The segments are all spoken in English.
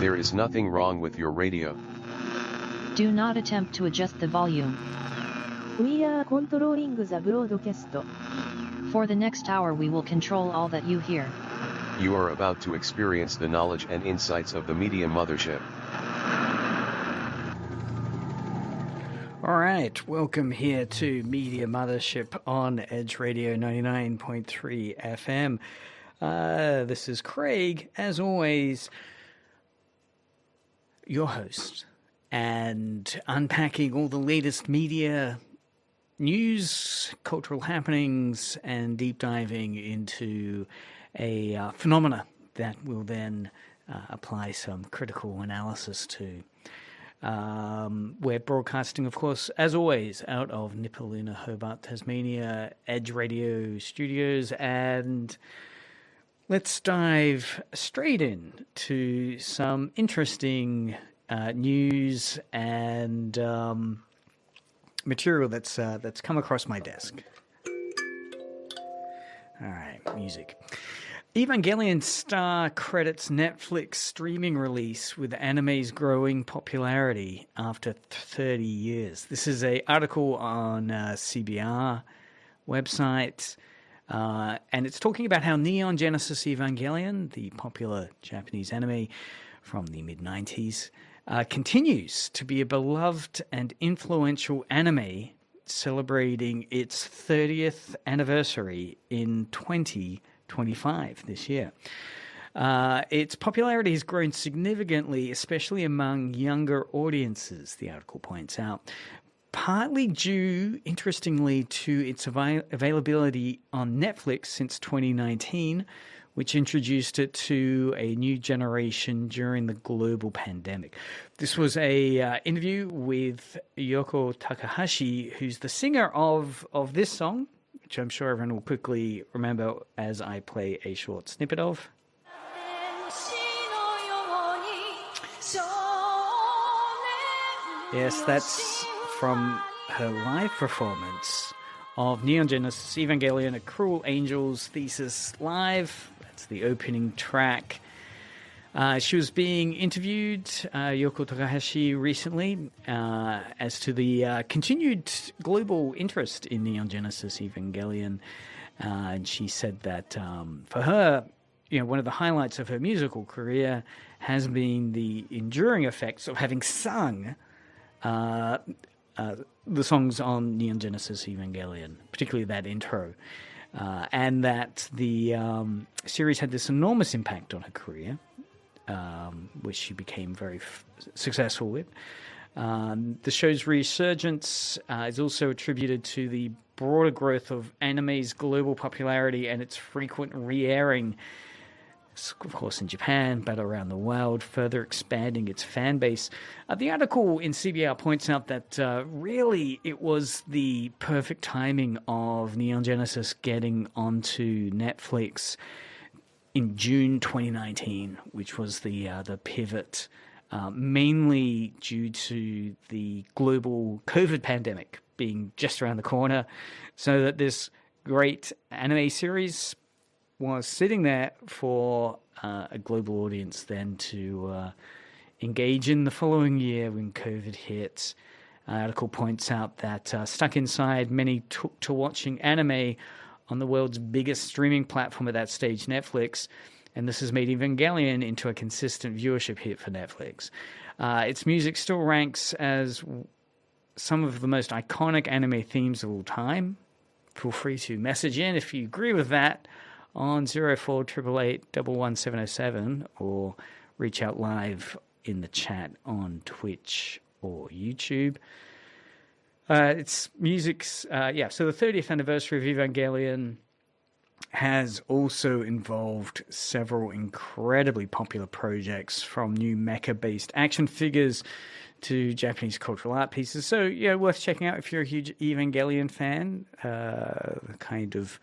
There is nothing wrong with your radio. Do not attempt to adjust the volume. We are controlling the broadcast. For the next hour we will control all that you hear. You are about to experience the knowledge and insights of the Media Mothership. All right, welcome here to Media Mothership on Edge Radio 99.3 FM. This is Craig, as always, your host, and unpacking all the latest media news, cultural happenings, and deep diving into a phenomena that will then apply some critical analysis to. We're broadcasting, of course, as always, out of Nipaluna, Hobart, Tasmania, Edge Radio Studios, and let's dive straight in to some interesting news and material that's come across my desk. All right, music. Evangelion star credits Netflix streaming release with anime's growing popularity after 30 years. This is an article on CBR website, and it's talking about how Neon Genesis Evangelion, the popular Japanese anime from the mid-90s, continues to be a beloved and influential anime celebrating its 30th anniversary in 2025 this year. Its popularity has grown significantly, especially among younger audiences, the article points out, partly due, interestingly, to its availability on Netflix since 2019, which introduced it to a new generation during the global pandemic. This was a interview with Yoko Takahashi, who's the singer of this song, which I'm sure everyone will quickly remember as I play a short snippet of. Yes, that's from her live performance of Neon Genesis Evangelion, A Cruel Angel's Thesis Live. That's the opening track. She was being interviewed, Yoko Takahashi, recently as to the continued global interest in Neon Genesis Evangelion. And she said that for her, one of the highlights of her musical career has been the enduring effects of having sung the songs on Neon Genesis Evangelion, particularly that intro. And that the series had this enormous impact on her career, which she became very successful with. The show's resurgence is also attributed to the broader growth of anime's global popularity and its frequent re-airing, of course, in Japan, but around the world, further expanding its fan base. The article in CBR points out that really it was the perfect timing of Neon Genesis getting onto Netflix in June 2019, which was the pivot, mainly due to the global COVID pandemic being just around the corner, so that this great anime series was sitting there for a global audience then to engage in the following year when COVID hit. Article points out that stuck inside, many took to watching anime on the world's biggest streaming platform at that stage, Netflix, and this has made Evangelion into a consistent viewership hit for Netflix. Its music still ranks as some of the most iconic anime themes of all time. Feel free to message in if you agree with that on 0488811707 or reach out live in the chat on Twitch or YouTube. It's music's, so the 30th anniversary of Evangelion has also involved several incredibly popular projects, from new mecha-based action figures to Japanese cultural art pieces. So, worth checking out if you're a huge Evangelion fan. Kind of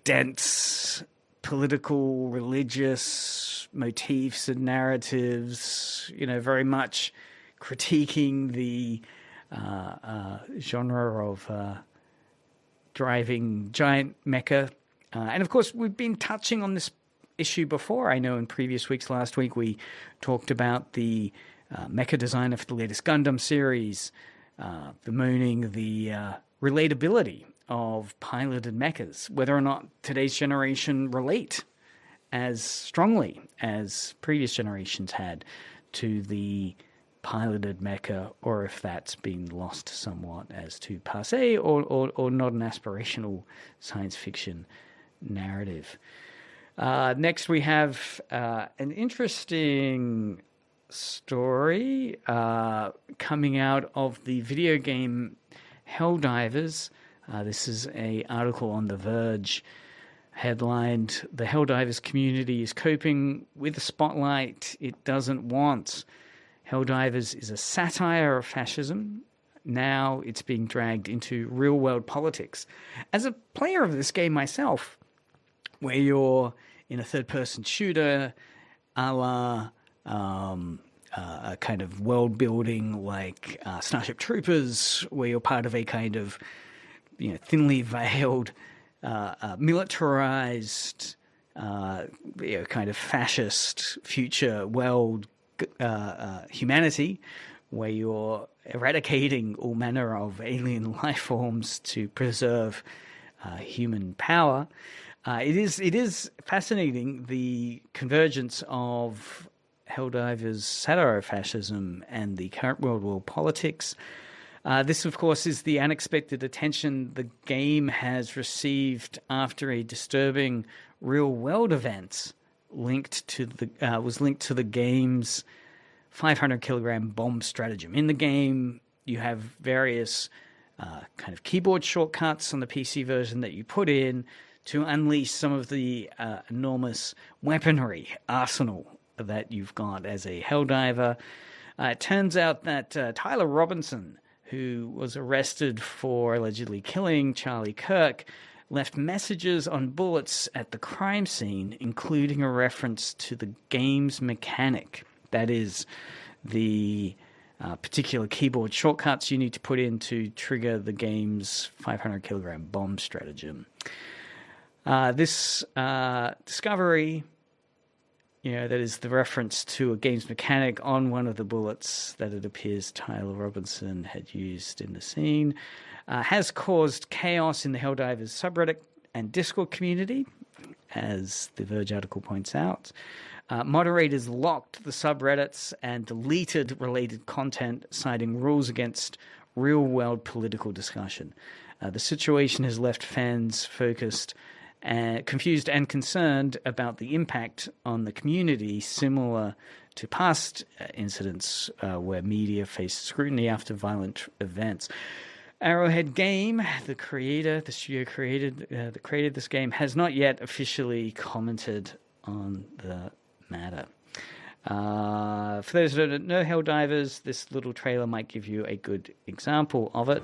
dense political, religious motifs and narratives, very much critiquing the genre of driving giant mecha. And of course, we've been touching on this issue before. I know in previous weeks, last week, we talked about the mecha designer for the latest Gundam series, bemoaning the relatability of piloted mechas, whether or not today's generation relate as strongly as previous generations had to the piloted mecha, or if that's been lost somewhat as too passé or not an aspirational science fiction narrative. Next, we have an interesting story coming out of the video game Helldivers. This is an article on The Verge, headlined, "The Helldivers community is coping with the spotlight it doesn't want. Helldivers is a satire of fascism. Now it's being dragged into real-world politics." As a player of this game myself, where you're in a third-person shooter, a la a kind of world-building like Starship Troopers, where you're part of a kind of thinly veiled, militarized, kind of fascist future world humanity, where you're eradicating all manner of alien life forms to preserve human power. It is fascinating, the convergence of Helldivers' satire of fascism and the current world politics. This, of course, is the unexpected attention the game has received after a disturbing real-world event was linked to the game's 500-kilogram bomb stratagem. In the game, you have various kind of keyboard shortcuts on the PC version that you put in to unleash some of the enormous weaponry arsenal that you've got as a Helldiver. It turns out that Tyler Robinson, who was arrested for allegedly killing Charlie Kirk, left messages on bullets at the crime scene, including a reference to the game's mechanic. That is, the particular keyboard shortcuts you need to put in to trigger the game's 500-kilogram bomb stratagem. This discovery, that is the reference to a game's mechanic on one of the bullets that it appears Tyler Robinson had used in the scene, has caused chaos in the Helldivers subreddit and Discord community, as the Verge article points out. Moderators locked the subreddits and deleted related content, citing rules against real-world political discussion. The situation has left fans confused and concerned about the impact on the community, similar to past incidents where media faced scrutiny after violent events. Arrowhead Game, the studio that created this game, has not yet officially commented on the matter. For those who don't know Helldivers, this little trailer might give you a good example of it.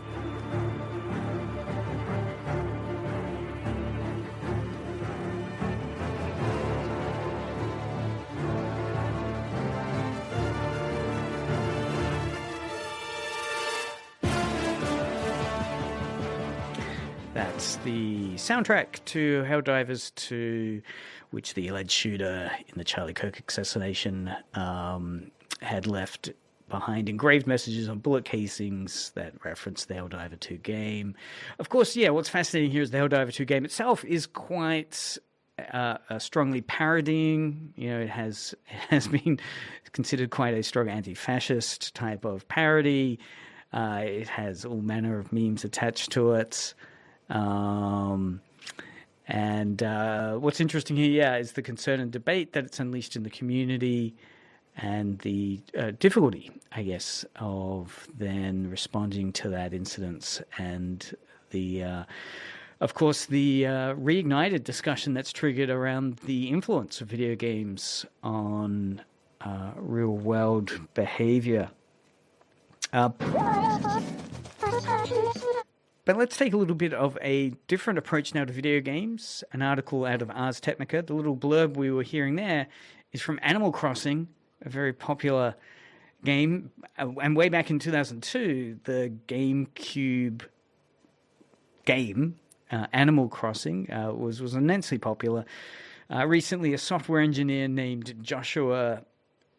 That's the soundtrack to Helldivers 2, which the alleged shooter in the Charlie Kirk assassination had left behind engraved messages on bullet casings that reference the Helldiver 2 game. Of course, what's fascinating here is the Helldiver 2 game itself is quite strongly parodying. It has been considered quite a strong anti-fascist type of parody. It has all manner of memes attached to it. What's interesting here, is the concern and debate that it's unleashed in the community, and the difficulty, I guess, of then responding to that incident, and of course, the reignited discussion that's triggered around the influence of video games on real-world behavior. But let's take a little bit of a different approach now to video games. An article out of Ars Technica. The little blurb we were hearing there is from Animal Crossing, a very popular game. And way back in 2002, the GameCube game, Animal Crossing, was immensely popular. Recently, a software engineer named Joshua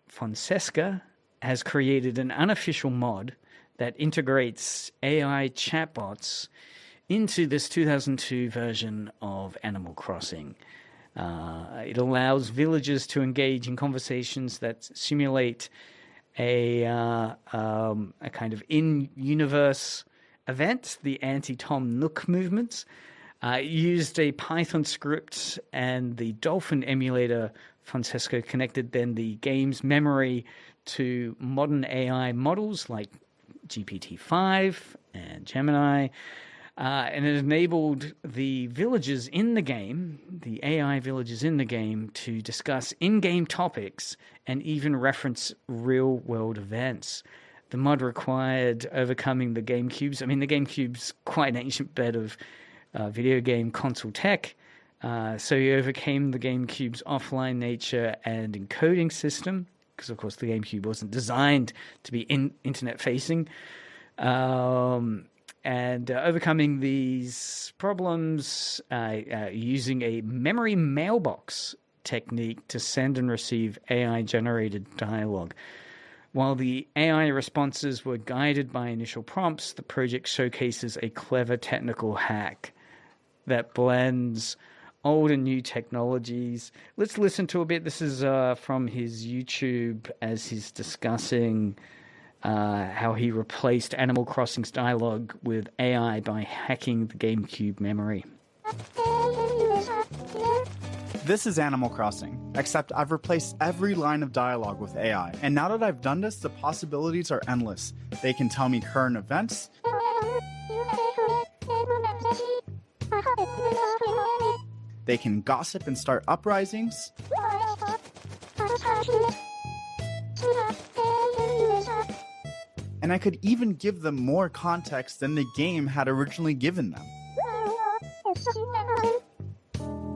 Fonseca has created an unofficial mod that integrates AI chatbots into this 2002 version of Animal Crossing. It allows villagers to engage in conversations that simulate a kind of in-universe event, the anti-Tom Nook movement. It used a Python script and the Dolphin emulator. Fonseca connected then the game's memory to modern AI models like GPT-5 and Gemini, and it enabled the villagers in the game, the AI villagers in the game, to discuss in-game topics and even reference real-world events. The mod required overcoming the GameCube's. I mean, the GameCube's quite an ancient bed of video game console tech. So he overcame the GameCube's offline nature and encoding system, because, of course, the GameCube wasn't designed to be internet-facing. And overcoming these problems using a memory mailbox technique to send and receive AI-generated dialogue. While the AI responses were guided by initial prompts, the project showcases a clever technical hack that blends old and new technologies. Let's listen to a bit. This is from his YouTube as he's discussing how he replaced Animal Crossing's dialogue with AI by hacking the GameCube memory. This is Animal Crossing, except I've replaced every line of dialogue with AI. And now that I've done this, the possibilities are endless. They can tell me current events. They can gossip and start uprisings. And I could even give them more context than the game had originally given them.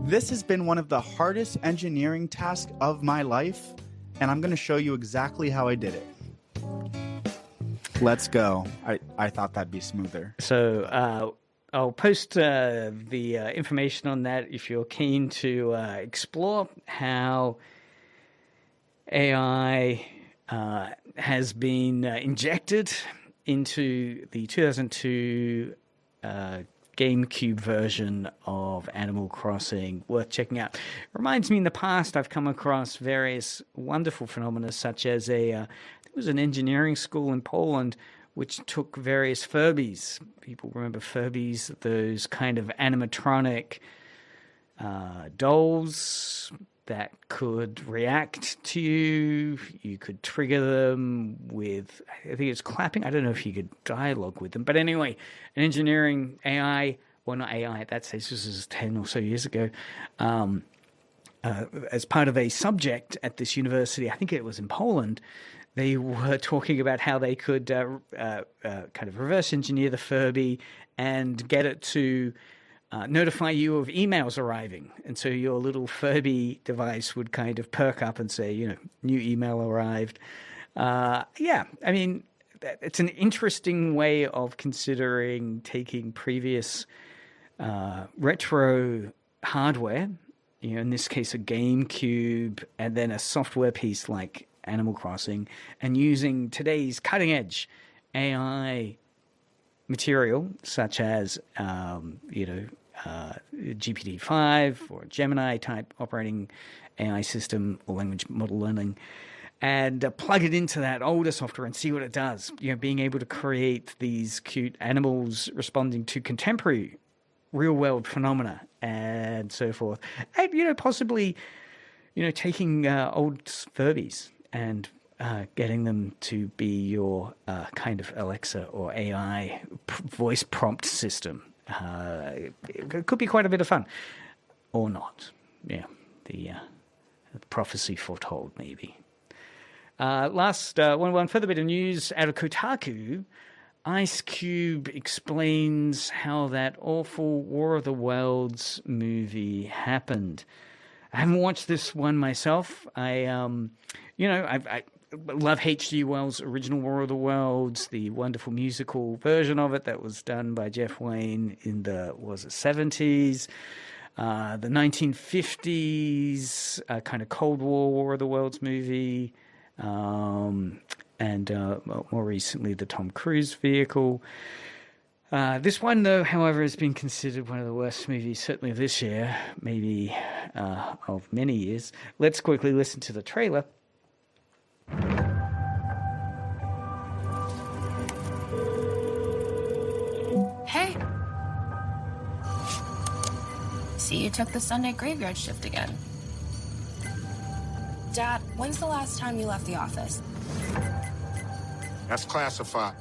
This has been one of the hardest engineering tasks of my life, and I'm going to show you exactly how I did it. Let's go. I thought that'd be smoother. So I'll post the information on that if you're keen to explore how AI has been injected into the 2002 GameCube version of Animal Crossing. Worth checking out. Reminds me, in the past, I've come across various wonderful phenomena, such as there was an engineering school in Poland which took various Furbies. People remember Furbies, those kind of animatronic dolls that could react to you. You could trigger them with, I think it's clapping. I don't know if you could dialogue with them. But anyway, an engineering AI, well, not AI at that stage, this was 10 or so years ago, as part of a subject at this university, I think it was in Poland, they were talking about how they could kind of reverse engineer the Furby and get it to notify you of emails arriving. And so your little Furby device would kind of perk up and say, you know, new email arrived. Yeah, I mean, it's an interesting way of considering taking previous retro hardware, you know, in this case a GameCube, and then a software piece like Animal Crossing, and using today's cutting edge AI material such as, GPT-5 or Gemini type operating AI system or language model learning, and plug it into that older software and see what it does. You know, being able to create these cute animals responding to contemporary real world phenomena and so forth. And, you know, possibly, you know, taking old Furbies and getting them to be your kind of Alexa or AI voice prompt system. It could be quite a bit of fun. Or not. Yeah, the prophecy foretold, maybe. Last one further bit of news out of Kotaku. Ice Cube explains how that awful War of the Worlds movie happened. I haven't watched this one myself. I love H.G. Wells' original War of the Worlds, the wonderful musical version of it that was done by Jeff Wayne in the 70s. the 1950s kind of Cold War of the Worlds movie, and more recently the Tom Cruise vehicle. This one, though, however, has been considered one of the worst movies, certainly this year, maybe of many years. Let's quickly listen to the trailer. Hey. See, you took the Sunday graveyard shift again. Dad, when's the last time you left the office? That's classified.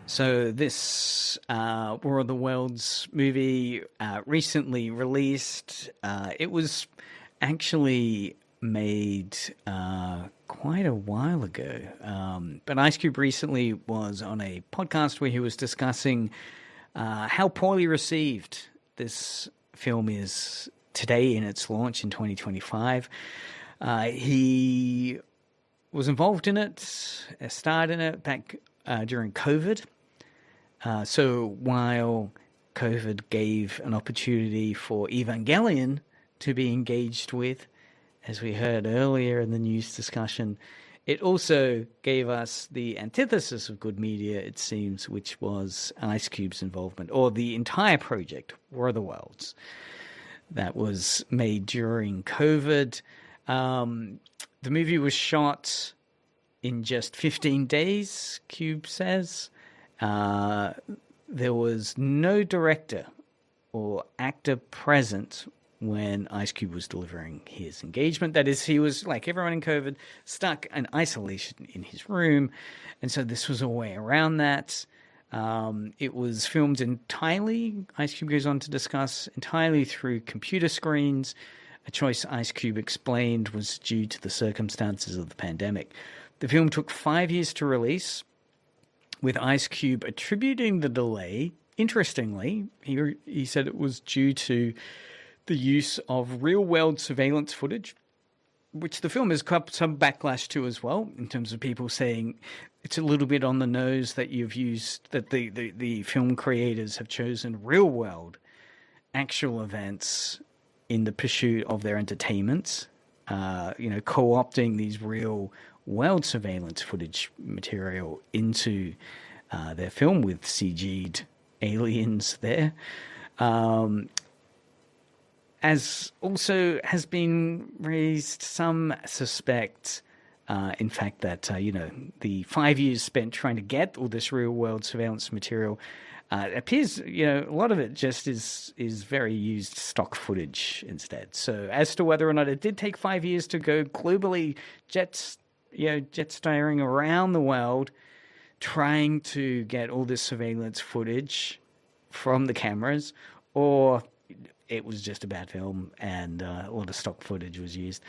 So this War of the Worlds movie recently released. It was actually made quite a while ago. But Ice Cube recently was on a podcast where he was discussing how poorly received this film is today in its launch in 2025. He was involved in it, starred in it back during COVID. So while COVID gave an opportunity for Evangelion to be engaged with, as we heard earlier in the news discussion, it also gave us the antithesis of good media, it seems, which was Ice Cube's involvement, or the entire project, War of the Worlds, that was made during COVID. The movie was shot in just 15 days, Cube says. There was no director or actor present when Ice Cube was delivering his engagement. That is, he was, like everyone in COVID, stuck in isolation in his room. And so this was a way around that. It was filmed entirely, Ice Cube goes on to discuss, entirely through computer screens, a choice Ice Cube explained was due to the circumstances of the pandemic. The film took 5 years to release, with Ice Cube attributing the delay, interestingly, he said it was due to the use of real-world surveillance footage, which the film has got some backlash to as well, in terms of people saying it's a little bit on the nose that you've used, that the film creators have chosen real-world actual events in the pursuit of their entertainment, co-opting these real-world surveillance footage material into their film with CG'd aliens there. As also has been raised, some suspect, in fact, that, the 5 years spent trying to get all this real-world surveillance material appears, a lot of it just is very used stock footage instead. So as to whether or not it did take 5 years to go globally jet steering around the world, trying to get all this surveillance footage from the cameras, or it was just a bad film and a lot of stock footage was used,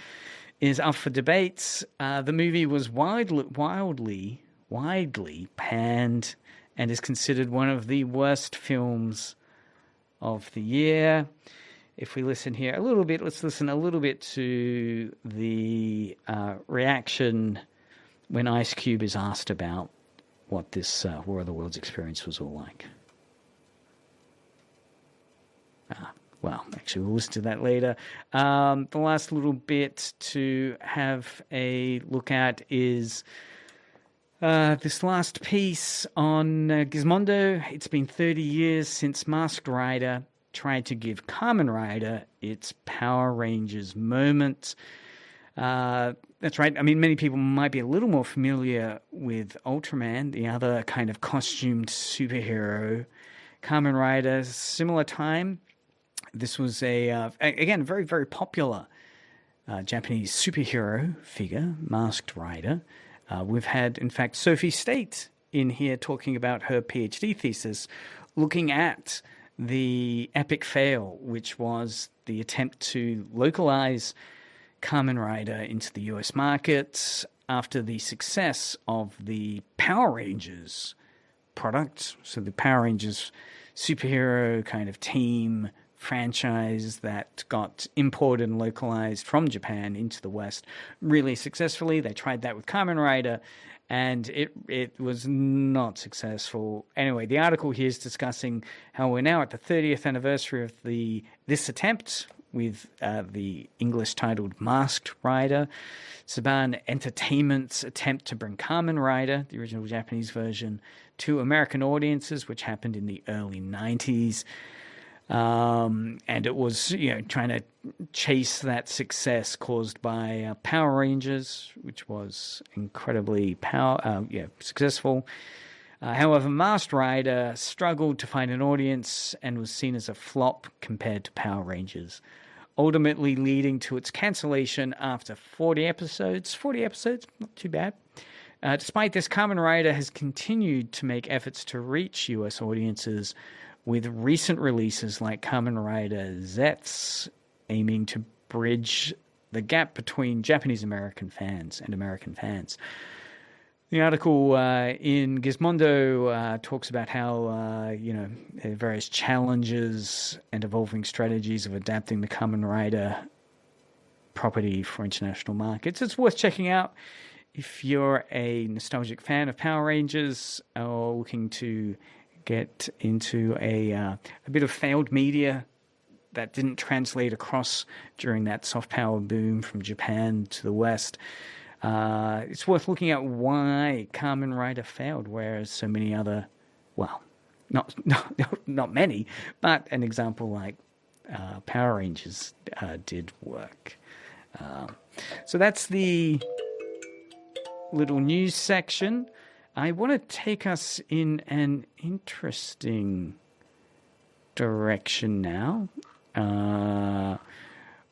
is up for debates. The movie was widely panned and is considered one of the worst films of the year. If we listen here a little bit, let's listen a little bit to the reaction when Ice Cube is asked about what this War of the Worlds experience was all like. Well, actually, we'll listen to that later. The last little bit to have a look at is this last piece on Gizmondo. It's been 30 years since Masked Rider tried to give Kamen Rider its Power Rangers moment. That's right. I mean, many people might be a little more familiar with Ultraman, the other kind of costumed superhero. Kamen Rider, similar time. This was again, very, very popular Japanese superhero figure, Masked Rider. We've had, in fact, Sophie State in here talking about her PhD thesis, looking at the epic fail, which was the attempt to localize Kamen Rider into the US market after the success of the Power Rangers product. So the Power Rangers superhero kind of team franchise that got imported and localized from Japan into the West really successfully. They tried that with Kamen Rider, and it was not successful. Anyway, the article here is discussing how we're now at the 30th anniversary of this attempt with the English titled Masked Rider. Saban Entertainment's attempt to bring Kamen Rider, the original Japanese version, to American audiences, which happened in the early 90s. And it was, trying to chase that success caused by Power Rangers, which was incredibly successful. However, Masked Rider struggled to find an audience and was seen as a flop compared to Power Rangers, ultimately leading to its cancellation after 40 episodes. 40 episodes, not too bad. Despite this, Kamen Rider has continued to make efforts to reach US audiences, with recent releases like Kamen Rider Zets aiming to bridge the gap between Japanese-American fans and American fans. The article in Gizmodo talks about how, there are various challenges and evolving strategies of adapting the Kamen Rider property for international markets. It's worth checking out if you're a nostalgic fan of Power Rangers or looking to get into a bit of failed media that didn't translate across during that soft power boom from Japan to the West. It's worth looking at why Kamen Rider failed, whereas so many other, not many, but an example like Power Rangers did work. So that's the little news section. I want to take us in an interesting direction now,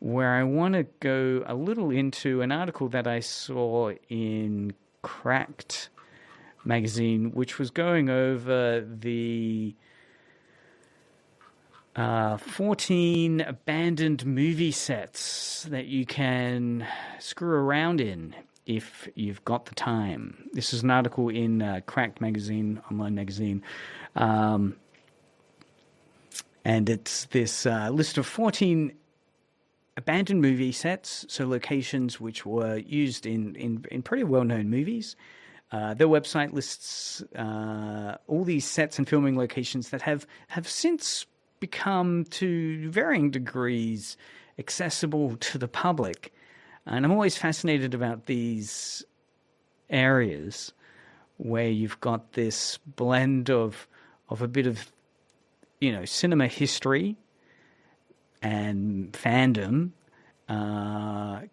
where I want to go a little into an article that I saw in Cracked magazine, which was going over the 14 abandoned movie sets that you can screw around in if you've got the time. This is an article in Cracked magazine, online magazine, and it's this list of 14 abandoned movie sets, so locations which were used in pretty well-known movies. Their website lists all these sets and filming locations that have since become, to varying degrees, accessible to the public. And I'm always fascinated about these areas where you've got this blend of a bit of, cinema history and fandom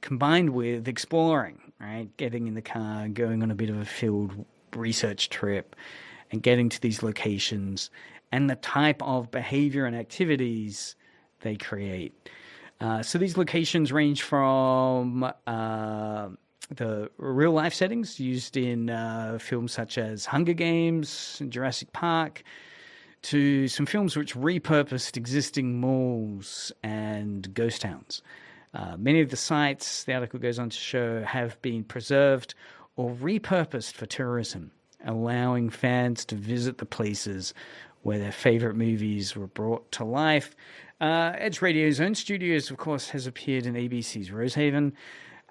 combined with exploring, right? Getting in the car, going on a bit of a field research trip and getting to these locations and the type of behavior and activities they create. So these locations range from the real-life settings used in films such as Hunger Games and Jurassic Park, to some films which repurposed existing malls and ghost towns. Many of the sites, the article goes on to show, have been preserved or repurposed for tourism, allowing fans to visit the places where their favorite movies were brought to life. Edge Radio's own studios, of course, has appeared in ABC's Rosehaven.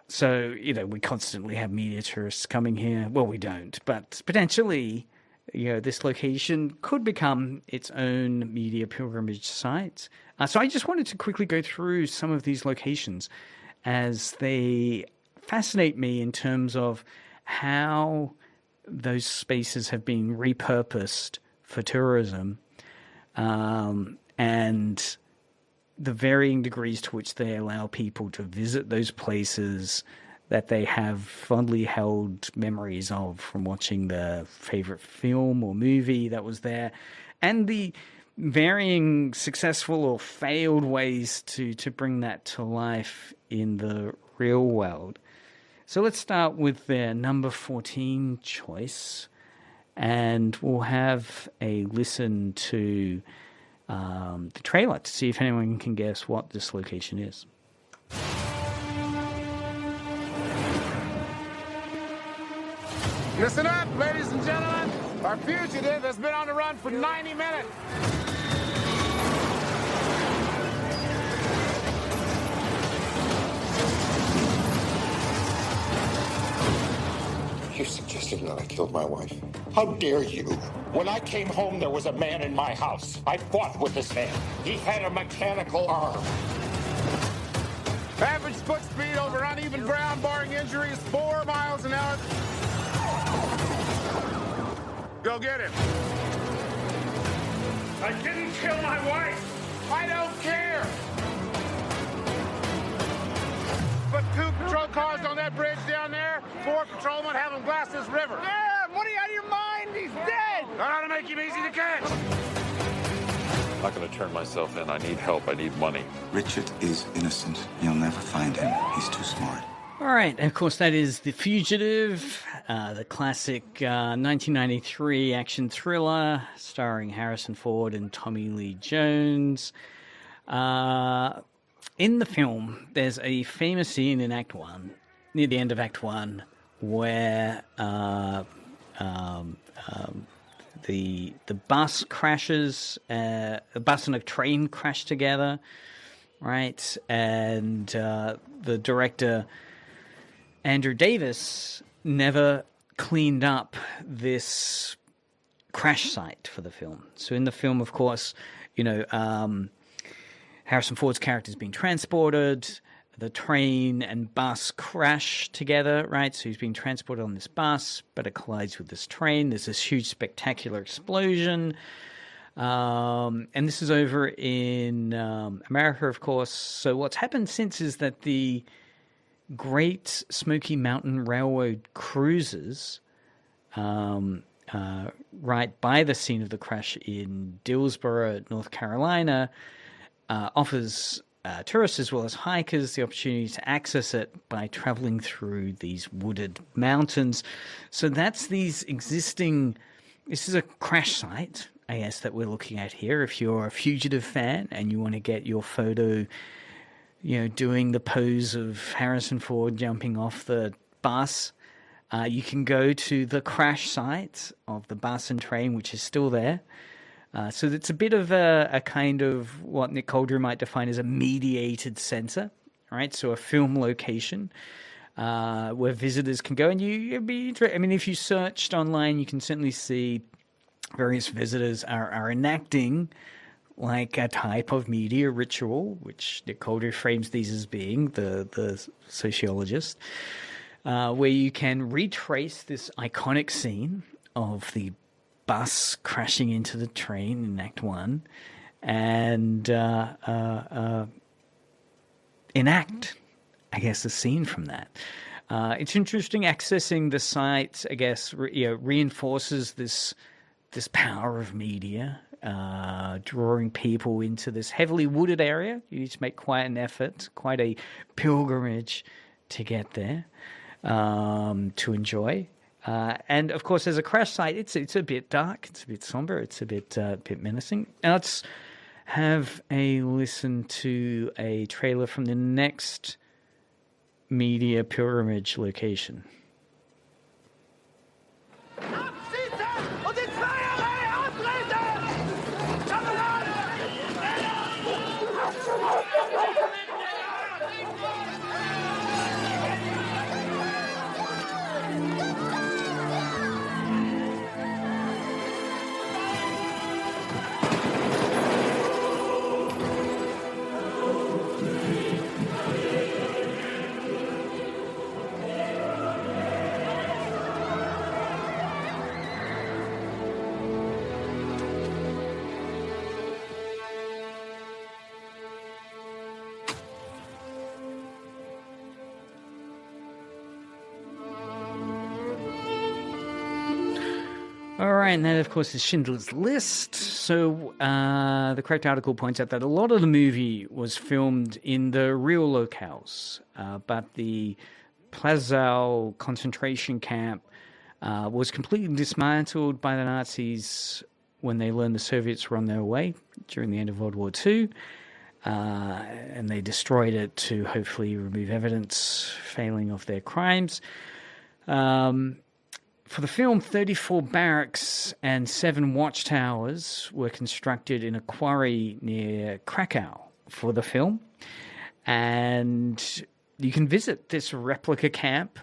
So, we constantly have media tourists coming here. Well, we don't, but potentially, this location could become its own media pilgrimage site. So I just wanted to quickly go through some of these locations as they fascinate me in terms of how those spaces have been repurposed for tourism, and the varying degrees to which they allow people to visit those places that they have fondly held memories of from watching the favorite film or movie that was there, and the varying successful or failed ways to bring that to life in the real world. So let's start with their number 14 choice, and we'll have a listen to the trailer to see if anyone can guess what this location is. Listen up, ladies and gentlemen. Our fugitive has been on the run for 90 minutes. You're suggesting that I killed my wife? How dare you? When I came home, there was a man in my house. I fought with this man. He had a mechanical arm. Average foot speed over uneven ground, barring injuries, 4 miles an hour. Go get him. I didn't kill my wife. I don't care. Put 2 patrol cars on that bridge down there. 4 patrolmen have them glass this river. Yeah, what are you out of your mind? He's dead. That ought to make him easy to catch. I'm not going to turn myself in. I need help. I need money. Richard is innocent. You'll never find him. He's too smart. All right, and of course that is The Fugitive, the classic 1993 action thriller starring Harrison Ford and Tommy Lee Jones. In the film, there's a famous scene in Act 1, near the end of Act 1, where the bus crashes, a bus and a train crash together, right? And the director, Andrew Davis, never cleaned up this crash site for the film. So in the film, of course, Harrison Ford's character is being transported. The train and bus crash together, right? So he's being transported on this bus, but it collides with this train. There's this huge, spectacular explosion. And this is over in America, of course. So what's happened since is that the Great Smoky Mountain Railroad cruises right by the scene of the crash in Dillsboro, North Carolina, offers tourists as well as hikers the opportunity to access it by traveling through these wooded mountains. So that's this is a crash site, I guess, that we're looking at here. If you're a Fugitive fan and you want to get your photo, doing the pose of Harrison Ford jumping off the bus, you can go to the crash site of the bus and train, which is still there. So it's a bit of a kind of what Nick Couldry might define as a mediated center, right? So a film location where visitors can go, and you'd be interested. I mean, if you searched online, you can certainly see various visitors are enacting like a type of media ritual, which Nick Couldry frames these as being, the sociologist, where you can retrace this iconic scene of the bus crashing into the train in Act 1 and enact, I guess, a scene from that. It's interesting. Accessing the site, I guess, reinforces this power of media, drawing people into this heavily wooded area. You need to make quite an effort, quite a pilgrimage to get there, to enjoy. And of course, as a crash site, it's a bit dark, it's a bit somber, it's a bit menacing. Now let's have a listen to a trailer from the next media pilgrimage location. All right, and that, of course, is Schindler's List. So the correct article points out that a lot of the movie was filmed in the real locales, but the Plaszow concentration camp was completely dismantled by the Nazis when they learned the Soviets were on their way during the end of World War II, and they destroyed it to hopefully remove evidence failing of their crimes. For the film, 34 barracks and 7 watchtowers were constructed in a quarry near Krakow for the film. And you can visit this replica camp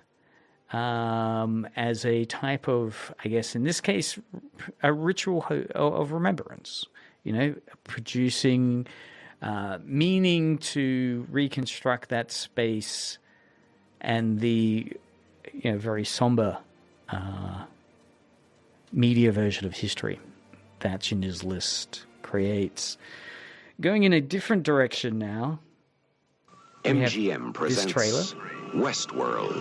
as a type of, I guess in this case, a ritual of remembrance, producing meaning to reconstruct that space and the very somber media version of history that Schindler's List creates. Going in a different direction now, MGM presents this trailer. Westworld.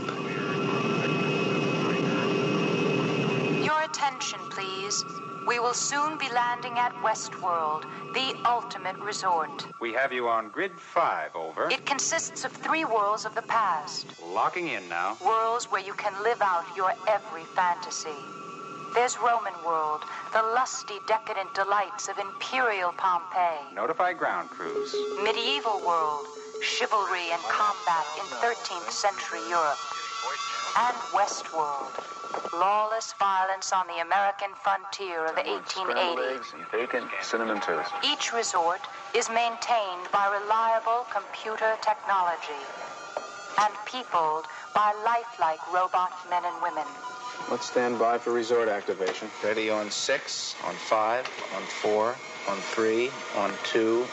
Your attention, please. We will soon be landing at Westworld, the ultimate resort. We have you on grid 5, over. It consists of 3 worlds of the past. Locking in now. Worlds where you can live out your every fantasy. There's Roman world, the lusty, decadent delights of imperial Pompeii. Notify ground crews. Medieval world, chivalry and combat in 13th century Europe. And Westworld, lawless violence on the American frontier of 1880. Bacon, cinnamon toast. Each resort is maintained by reliable computer technology and peopled by lifelike robot men and women. Let's stand by for resort activation. Ready on 6, on 5, on 4, on 3, on 2.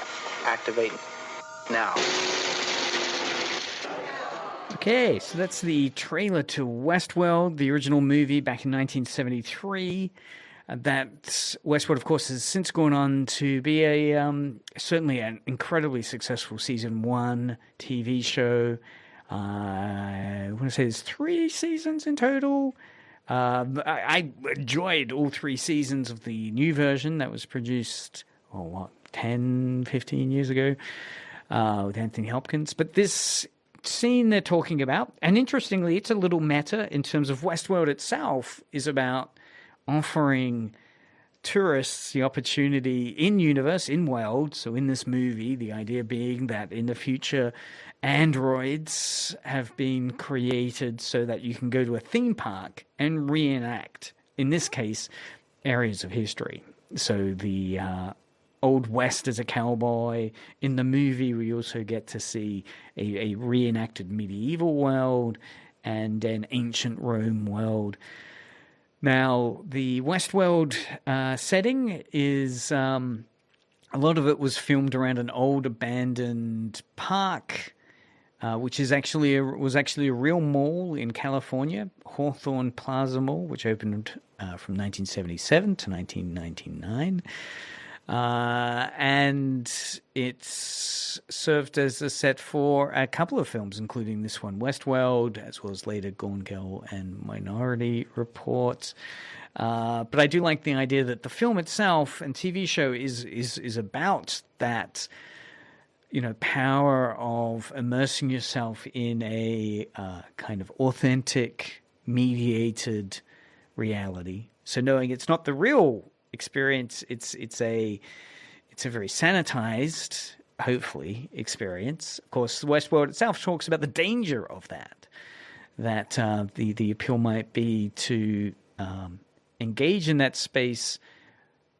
Activate now. Okay, so that's the trailer to Westworld, the original movie back in 1973. That Westworld, of course, has since gone on to be certainly an incredibly successful season 1 TV show. I want to say there's 3 seasons in total. I enjoyed all 3 seasons of the new version that was produced, 10, 15 years ago with Anthony Hopkins. But this scene they're talking about, and interestingly, it's a little meta in terms of Westworld itself, is about offering tourists the opportunity in-universe, in-world, so in this movie, the idea being that in the future, androids have been created so that you can go to a theme park and reenact, in this case, areas of history. So the Old West as a cowboy. In the movie, we also get to see a reenacted medieval world and an ancient Rome world. Now, the Westworld setting is a lot of it was filmed around an old abandoned park, which was actually a real mall in California, Hawthorne Plaza Mall, which opened from 1977 to 1999. And it's served as a set for a couple of films, including this one, Westworld, as well as later Gone Girl and Minority Report. But I do like the idea that the film itself and TV show is about that, power of immersing yourself in a kind of authentic, mediated reality. So knowing it's not the real experience, it's a very sanitized, hopefully, experience. Of course, Westworld itself talks about the danger of that the appeal might be to engage in that space,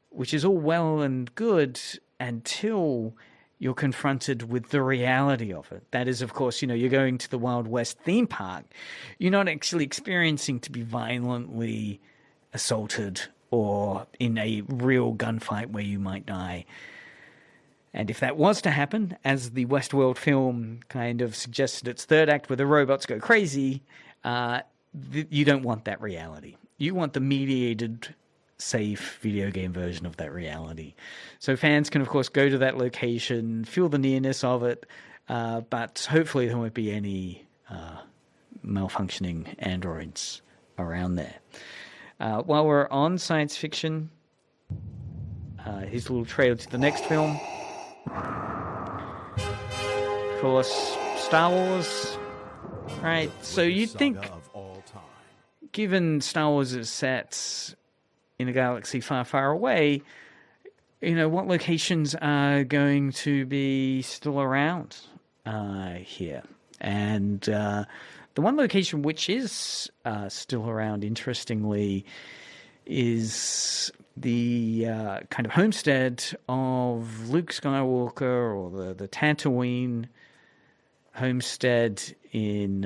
which is all well and good until you're confronted with the reality of it. That is, of course, you're going to the Wild West theme park. You're not actually experiencing to be violently assaulted or in a real gunfight where you might die. And if that was to happen, as the Westworld film kind of suggested its third act where the robots go crazy, you don't want that reality. You want the mediated, safe video game version of that reality. So fans can, of course, go to that location, feel the nearness of it, but hopefully there won't be any malfunctioning androids around there. While we're on science fiction, here's a little trailer to the next film. Of course, Star Wars. Right, so you'd think, given Star Wars is set in a galaxy far, far away, what locations are going to be still around here? And the one location which is still around, interestingly, is the kind of homestead of Luke Skywalker, or the Tatooine homestead in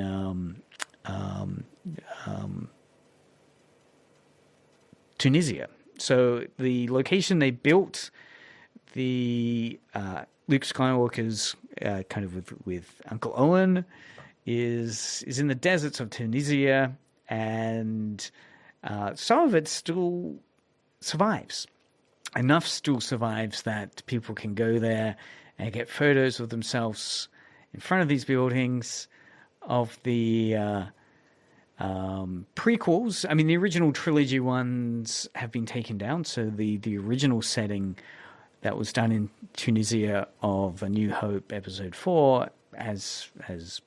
Tunisia. So the location they built the Luke Skywalker's kind of with Uncle Owen is in the deserts of Tunisia, and some of it still survives. Enough still survives that people can go there and get photos of themselves in front of these buildings of the prequels. I mean, the original trilogy ones have been taken down, so the original setting that was done in Tunisia of A New Hope Episode 4 has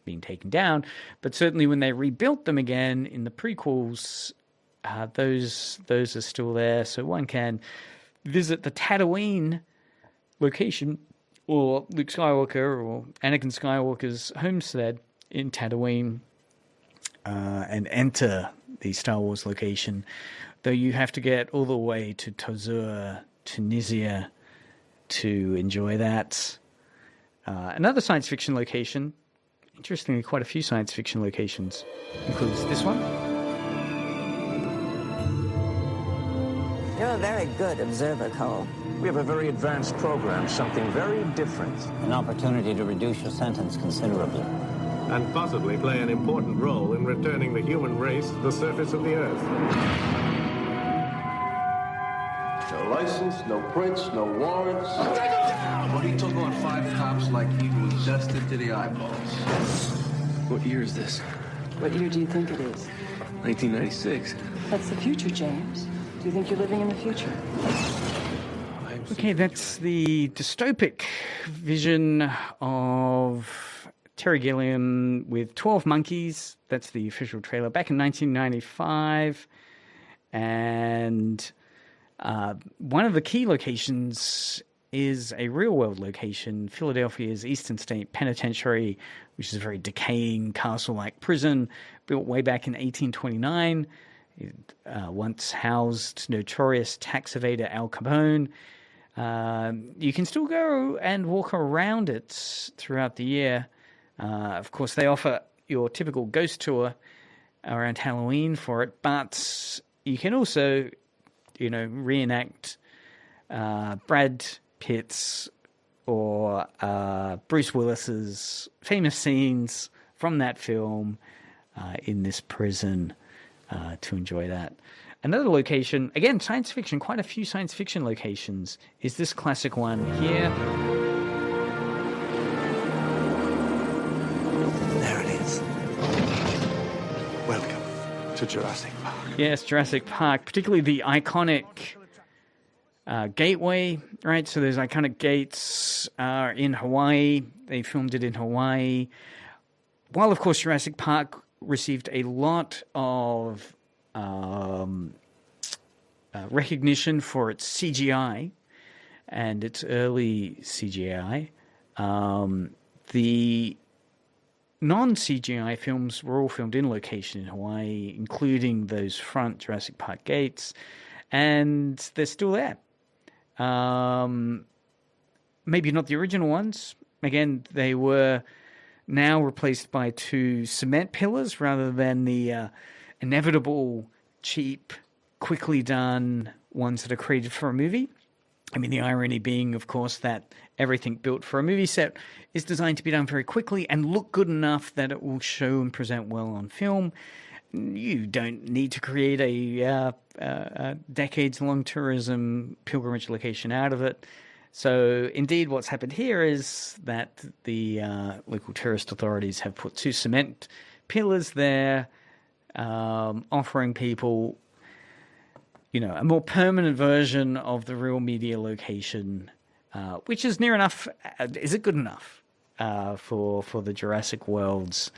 been taken down. But certainly when they rebuilt them again in the prequels, those are still there. So one can visit the Tatooine location, or Luke Skywalker or Anakin Skywalker's homestead in Tatooine, and enter the Star Wars location, though you have to get all the way to Tozeur, Tunisia, to enjoy that. Another science fiction location, interestingly, quite a few science fiction locations, includes this one. You're a very good observer, Cole. We have a very advanced program, something very different. An opportunity to reduce your sentence considerably. And possibly play an important role in returning the human race to the surface of the Earth. No license, no prints, no warrants. Take him down! Well, he took on 5 cops like he was dusted to the eyeballs. What year is this? What year do you think it is? 1996. That's the future, James. Do you think you're living in the future? Okay, that's the dystopic vision of Terry Gilliam with 12 Monkeys. That's the official trailer back in 1995. And one of the key locations is a real-world location, Philadelphia's Eastern State Penitentiary, which is a very decaying castle-like prison built way back in 1829. It once housed notorious tax evader Al Capone. You can still go and walk around it throughout the year. Of course, they offer your typical ghost tour around Halloween for it, but you can also, reenact Brad Pitt's or Bruce Willis's famous scenes from that film in this prison to enjoy that. Another location, again, science fiction, quite a few science fiction locations, is this classic one here. There it is. Welcome to Jurassic Park. Yes, Jurassic Park, particularly the iconic gateway, right? So there's iconic gates in Hawaii. They filmed it in Hawaii. While, of course, Jurassic Park received a lot of recognition for its CGI and its early CGI. The non-CGI films were all filmed in location in Hawaii, including those front Jurassic Park gates, and they're still there. Maybe not the original ones. Again, they were now replaced by 2 cement pillars rather than the inevitable, cheap, quickly done ones that are created for a movie. I mean, the irony being, of course, that everything built for a movie set is designed to be done very quickly and look good enough that it will show and present well on film. You don't need to create a decades-long tourism pilgrimage location out of it. So, indeed, what's happened here is that the local tourist authorities have put 2 cement pillars there, offering people, a more permanent version of the real media location, which is near enough. Is it good enough for the Jurassic World's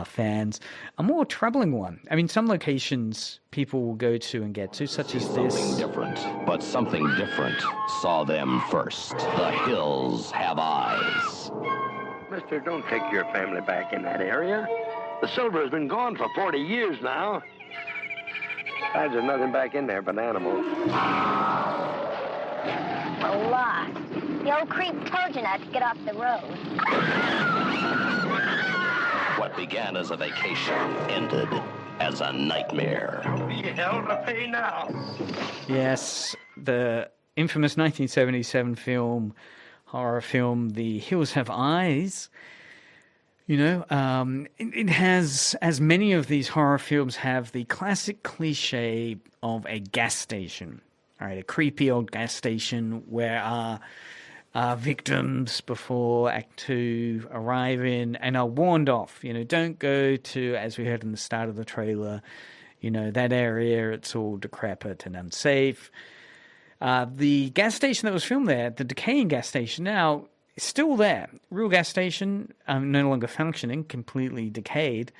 fans? A more troubling one. I mean, some locations people will go to and get to, such as this. Something different, but something different saw them first. The hills have eyes. Mister, don't take your family back in that area. The silver has been gone for 40 years now. Besides, there's nothing back in there but animals. We're lost. The old creep told you not to get off the road. What began as a vacation ended as a nightmare. Be hell to pay now. Yes, the infamous 1977 horror film, The Hills Have Eyes. You know, it has, as many of these horror films have, the classic cliche of a gas station, right? A creepy old gas station where our victims before Act 2 arrive in and are warned off. You know, don't go to, as we heard in the start of the trailer, you know, that area, it's all decrepit and unsafe. The gas station that was filmed there, the decaying gas station now, is still there. Real gas station, no longer functioning, completely decayed.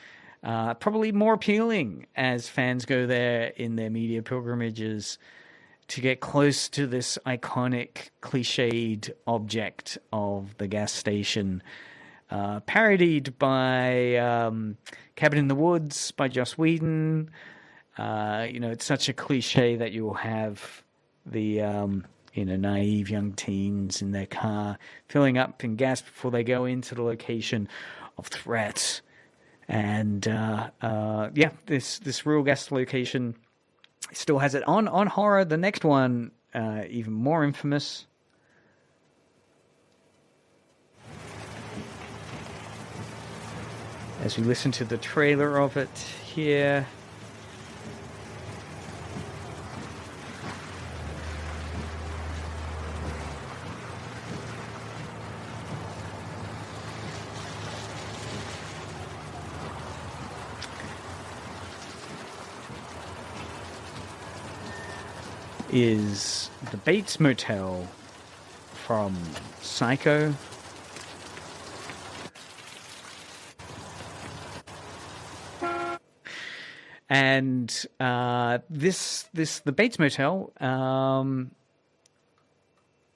Probably more appealing as fans go there in their media pilgrimages to get close to this iconic, cliched object of the gas station. Parodied by Cabin in the Woods by Joss Whedon. You know, it's such a cliche that you will have the naive young teens in their car filling up in gas before they go into the location of threat. And this real gas location still has it on horror. The next one, even more infamous. As we listen to the trailer of it here. Is the Bates Motel from Psycho. And the Bates Motel,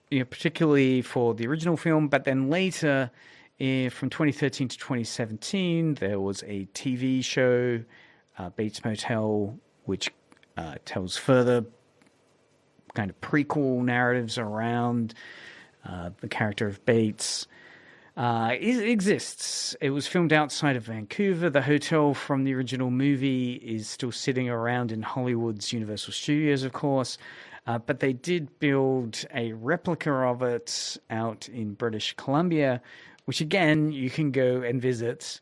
particularly for the original film, but then later, from 2013 to 2017, there was a TV show, Bates Motel, which tells further kind of prequel narratives around the character of Bates. It exists. It was filmed outside of Vancouver. The hotel from the original movie is still sitting around in Hollywood's Universal Studios, of course. But they did build a replica of it out in British Columbia, which again, you can go and visit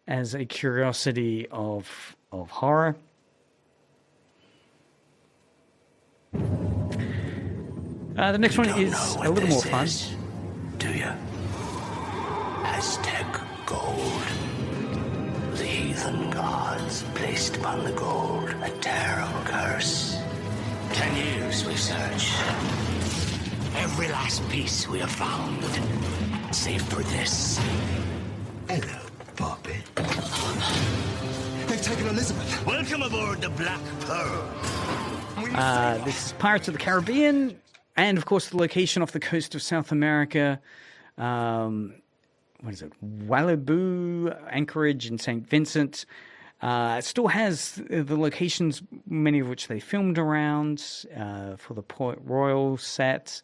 as a curiosity of horror. The next one is a little more fun. Do you? Aztec gold. The heathen gods placed upon the gold a terrible curse. 10 years we searched. Every last piece we have found, save for this. Hello, Bobby. They've taken Elizabeth. Welcome aboard the Black Pearl. This is Pirates of the Caribbean. And, of course, the location off the coast of South America, Malibu, Anchorage, and St. Vincent. It still has the locations, many of which they filmed around for the Port Royal set.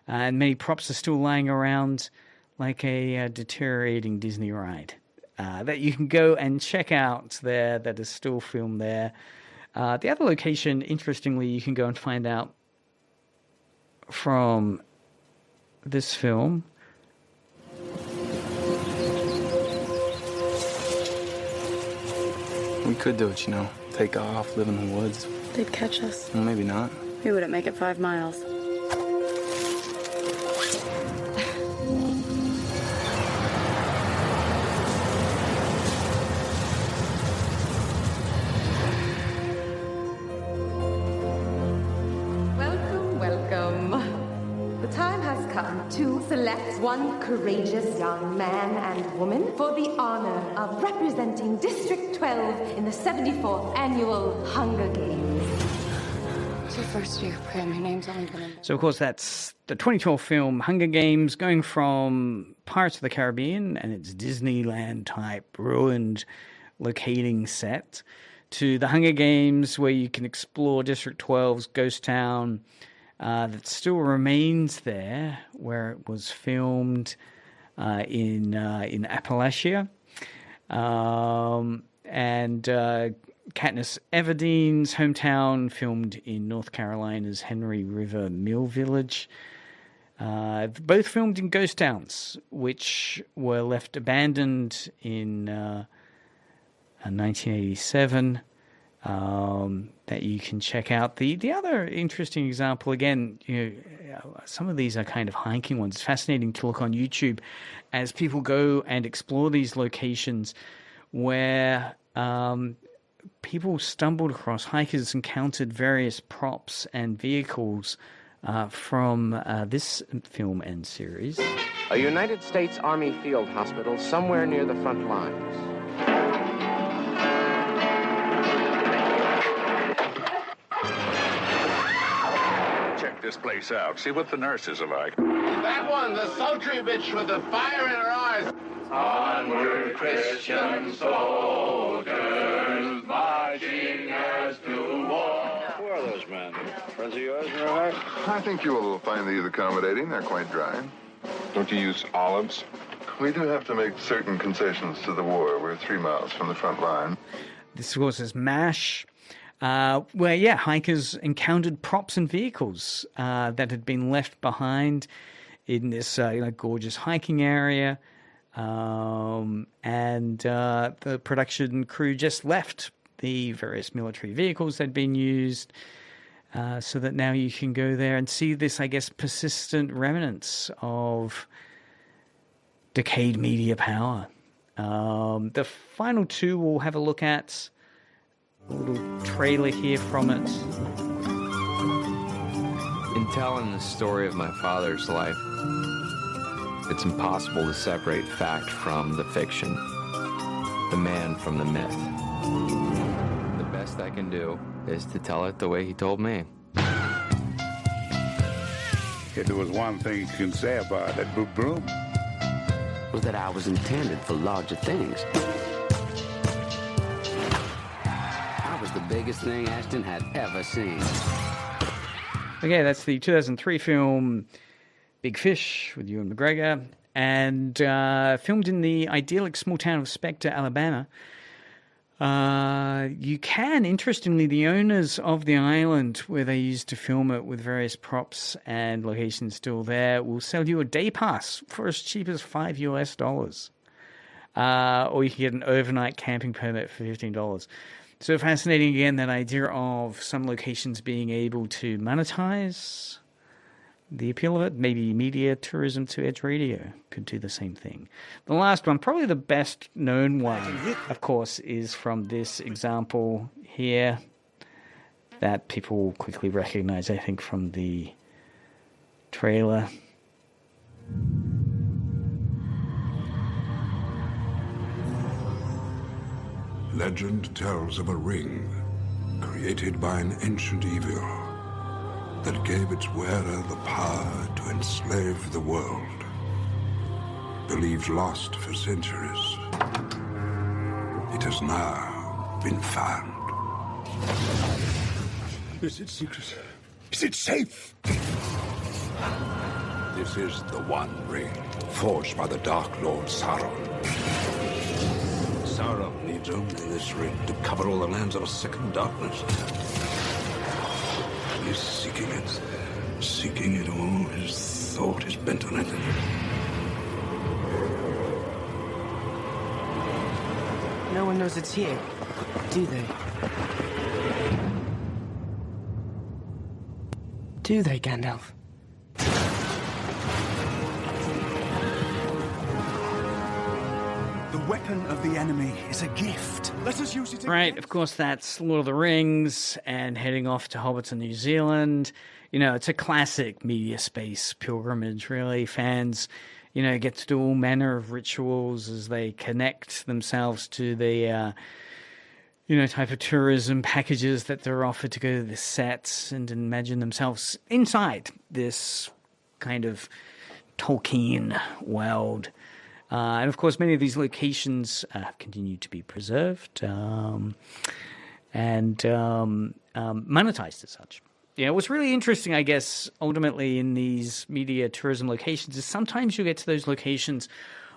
And many props are still lying around like a deteriorating Disney ride that you can go and check out there that is still filmed there. The other location, interestingly, you can go and find out from this film. We could do it, take off, live in the woods. They'd catch us. Well, maybe not. We wouldn't make it 5 miles. To select one courageous young man and woman for the honor of representing District 12 in the 74th Annual Hunger Games. It's your first year, Prim. Your name's only been in... So, of course, that's the 2012 film Hunger Games, going from Pirates of the Caribbean and its Disneyland-type ruined locating set to the Hunger Games, where you can explore District 12's ghost town, that still remains there, where it was filmed in Appalachia. And Katniss Everdeen's hometown, filmed in North Carolina's Henry River Mill Village. Both filmed in ghost towns, which were left abandoned in 1987. That you can check out. The other interesting example, again, some of these are kind of hiking ones. It's fascinating to look on YouTube as people go and explore these locations where people stumbled across, hikers encountered various props and vehicles from this film and series. A United States Army field hospital somewhere near the front lines. This place out. See what the nurses are like. That one, the sultry bitch with the fire in her eyes. Onward, Christian soldiers, marching as to war. Who are those men? Friends of yours, Rohak? I think you will find these accommodating. They're quite dry. Don't you use olives? We do have to make certain concessions to the war. We're 3 miles from the front line. This, of course, is MASH. Where, hikers encountered props and vehicles that had been left behind in this gorgeous hiking area. And the production crew just left the various military vehicles that had been used so that now you can go there and see this, I guess, persistent remnants of decayed media power. The final two we'll have a look at. A little trailer here from it. In telling the story of my father's life, it's impossible to separate fact from the fiction, the man from the myth. The best I can do is to tell it the way he told me. If there was one thing you can say about that broom, was that I was intended for larger things. The biggest thing Ashton had ever seen. Okay, that's the 2003 film Big Fish with Ewan McGregor, and filmed in the idyllic small town of Spectre, Alabama. You can, interestingly, the owners of the island where they used to film it with various props and locations still there will sell you a day pass for as cheap as $5 US. Or you can get an overnight camping permit for $15. So fascinating, again, that idea of some locations being able to monetize the appeal of it. Maybe media tourism to Edge Radio could do the same thing. The last one, probably the best known one, of course, is from this example here that people quickly recognize, I think, from the trailer. Legend tells of a ring created by an ancient evil that gave its wearer the power to enslave the world. Believed lost for centuries, it has now been found. Is it secret? Is it safe? This is the One Ring, forged by the Dark Lord Sauron. Sauron needs only this ring to cover all the lands of a second darkness. He's seeking it all. His thought is bent on it. No one knows it's here, do they? Do they, Gandalf? The weapon of the enemy is a gift. Let us use it. Right, of course, that's Lord of the Rings and heading off to Hobbiton, New Zealand. You know, it's a classic media space pilgrimage, really. Fans, you know, get to do all manner of rituals as they connect themselves to the, type of tourism packages that they're offered to go to the sets and imagine themselves inside this kind of Tolkien world. And of course, many of these locations have continued to be preserved and monetized as such. Yeah, what's really interesting, I guess, ultimately in these media tourism locations is sometimes you get to those locations,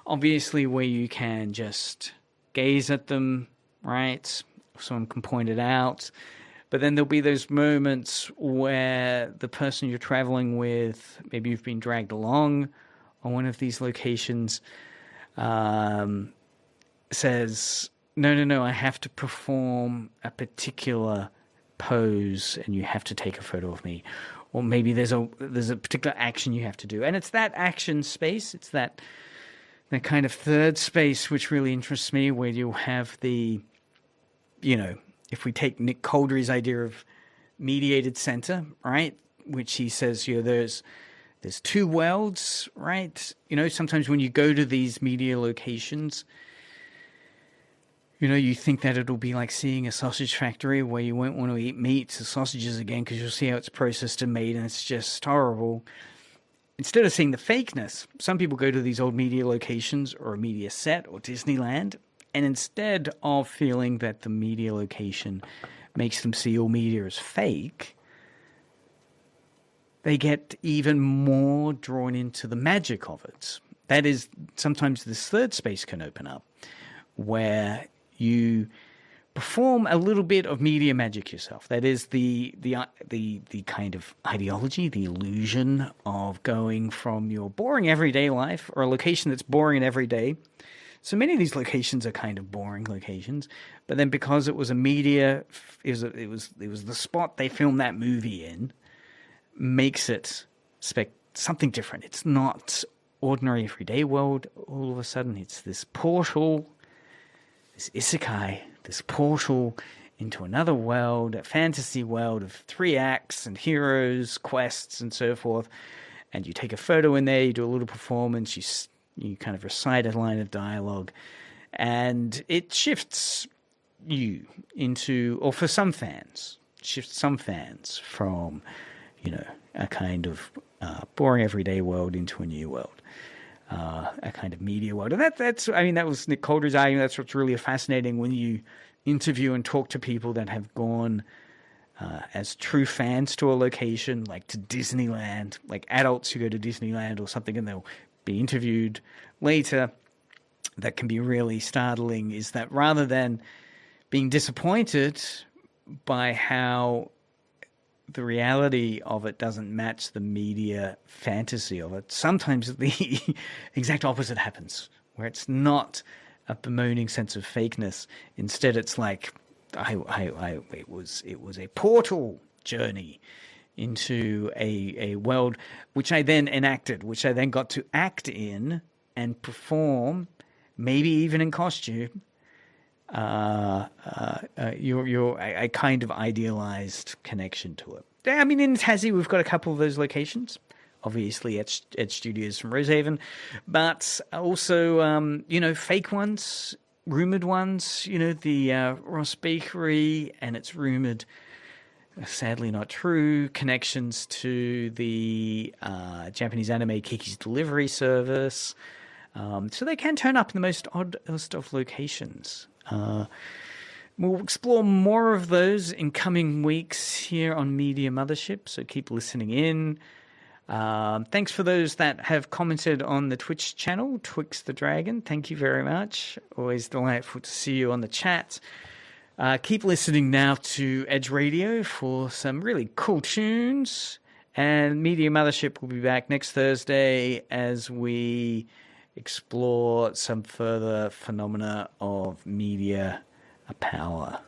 obviously, where you can just gaze at them, right? Someone can point it out. But then there'll be those moments where the person you're traveling with, maybe you've been dragged along on one of these locations, says, no, I have to perform a particular pose and you have to take a photo of me. Or maybe there's a particular action you have to do. And it's that action space, it's that kind of third space which really interests me, where you have the, if we take Nick Couldry's idea of mediated center, right, which he says, there's two worlds, right? Sometimes when you go to these media locations, you think that it'll be like seeing a sausage factory where you won't want to eat meats or sausages again because you'll see how it's processed and made and it's just horrible. Instead of seeing the fakeness, some people go to these old media locations or a media set or Disneyland, and instead of feeling that the media location makes them see all media as fake, they get even more drawn into the magic of it. That is, sometimes this third space can open up where you perform a little bit of media magic yourself. That is the kind of ideology, the illusion of going from your boring everyday life or a location that's boring and everyday. So many of these locations are kind of boring locations, but then because it was a media, it was the spot they filmed that movie in, makes it something different. It's not ordinary everyday world. All of a sudden, it's this portal, this isekai, this portal into another world, a fantasy world of 3 acts and heroes, quests, and so forth. And you take a photo in there, you do a little performance, you kind of recite a line of dialogue, and it shifts you into, or for some fans, from, a kind of boring everyday world into a new world. A kind of media world. And that was Nick Couldry's argument. That's what's really fascinating when you interview and talk to people that have gone as true fans to a location, like to Disneyland, like adults who go to Disneyland or something, and they'll be interviewed later. That can be really startling, is that rather than being disappointed by how the reality of it doesn't match the media fantasy of it, sometimes the exact opposite happens, where it's not a bemoaning sense of fakeness. Instead, it's like it was a portal journey into a world which I then enacted, which I then got to act in and perform, maybe even in costume. A kind of idealized connection to it. I mean, in Tassie, we've got a couple of those locations. Obviously, Ed Studios from Rosehaven, but also, fake ones, rumored ones. The Ross Bakery, and it's rumored, sadly not true, connections to the Japanese anime Kiki's Delivery Service. So they can turn up in the most oddest of locations. We'll explore more of those in coming weeks here on Media Mothership, so keep listening in. Thanks for those that have commented on the Twitch channel, Twix the Dragon. Thank you very much. Always delightful to see you on the chat. Keep listening now to Edge Radio for some really cool tunes. And Media Mothership will be back next Thursday as we explore some further phenomena of media power.